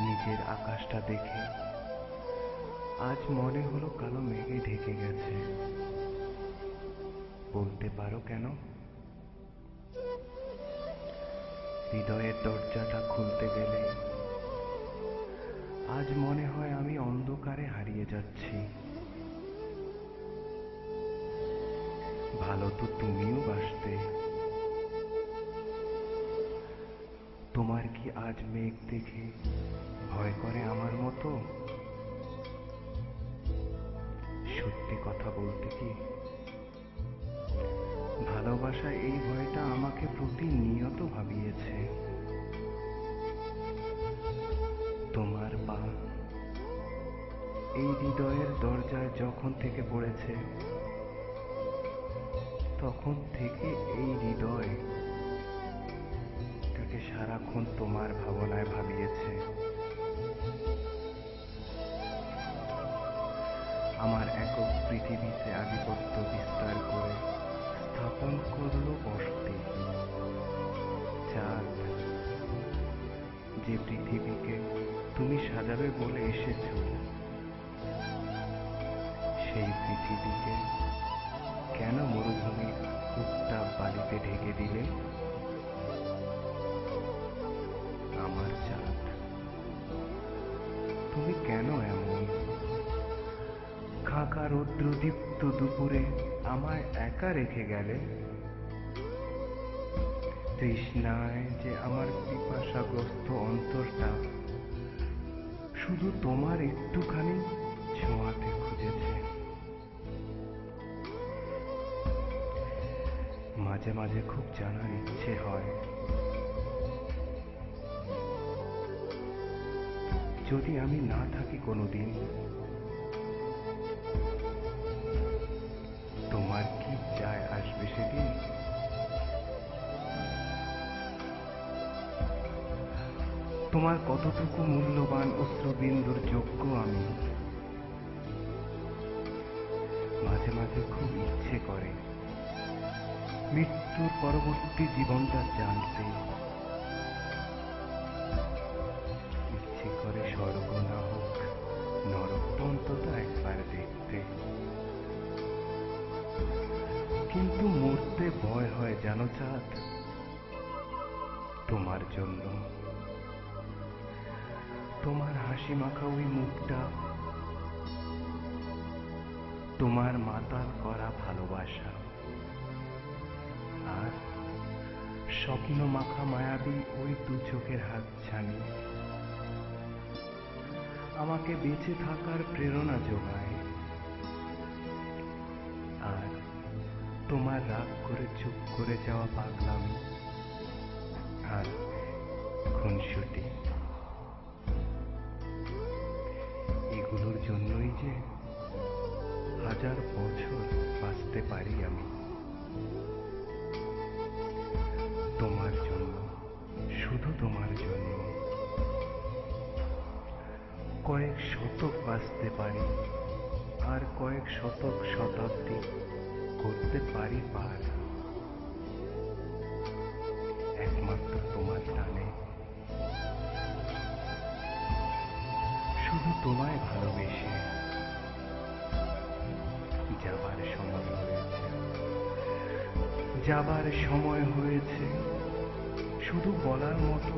নিজের আকাশটা দেখে আজ মনে হলো কালো মেঘে ঢেকে গেছে। বলতে পারো কেন? হৃদয়ের দরজাটা খুলতে গেলে আজ মনে হয় আমি অন্ধকারে হারিয়ে যাচ্ছি। ভালো তো তুমিও বাসতে। তোমার কি আজ মেঘ দেখে ভয় করে আমার মতো? সত্যি কথা বলতে কি, ভালোবাসা এই ভয়টা আমাকে প্রতিনিয়ত ভাবিয়েছে। তোমার পা এই হৃদয়ের দরজায় যখন থেকে পড়েছে, তখন থেকে এই হৃদয় তাকে সারাক্ষণ তোমার ভাবনায় ভাবিয়েছে। আমার একক পৃথিবীতে আধিপত্য বিস্তার করে স্থাপন করলো বসতি। চাঁদ, যে পৃথিবীকে তুমি সাজাবে বলে এসেছো, সেই পৃথিবীকে কেন মরুভূমির উত্তাপ বালিতে ঢেকে দিলে? আমার চাঁদ, তুমি কেন এমন? খাঁকা রৌদ্রদীপ্ত দুপুরে আমায় একা রেখে গেলে। তৃষ্ণায় যে আমার পিপাসাগ্রস্ত অন্তরটা শুধু তোমার একটুখানি ছোঁয়াতে খুঁজেছে। মাঝে মাঝে খুব জানার ইচ্ছে হয়, যদি আমি না থাকি কোনোদিন, তোমার কি যায় আসবে সেদিন? তোমার কতটুকু মূল্যবান অশ্রুবিন্দুর যোগ্য আমি? মাঝে মাঝে খুব ইচ্ছে করে মৃত্যুর পরবর্তী জীবনটা জানতে। ইচ্ছে করে স্বর্গ না হোক, নরকটা অন্তত একবার দেখতে। কিন্তু মরতে ভয় হয় জানো চাঁদ, তোমার জন্য। তোমার হাসি মাখা ওই মুখটা, তোমার মাতাল করা ভালোবাসা, আর স্বপ্ন মাখা মায়াবী ওই দু চোখের হাতছানি আমাকে বেঁচে থাকার প্রেরণা যোগায়। আর তোমার রাগ করে চুপ করে যাওয়া পাগলামি আর খুনসুটি, এগুলোর জন্যই যে হাজার বছর বাঁচতে পারি আমি। তোমার জন্য, শুধু তোমার জন্য কয়েক শতক বাঁচতে পারি, আর কয়েক শতক শতাব্দী করতে পারি পার, একমাত্র তোমার টানে। শুধু তোমায় ভালোবেসে যাবার সময় হয়েছে, যাবার সময় হয়েছে। শুধু বলার মতো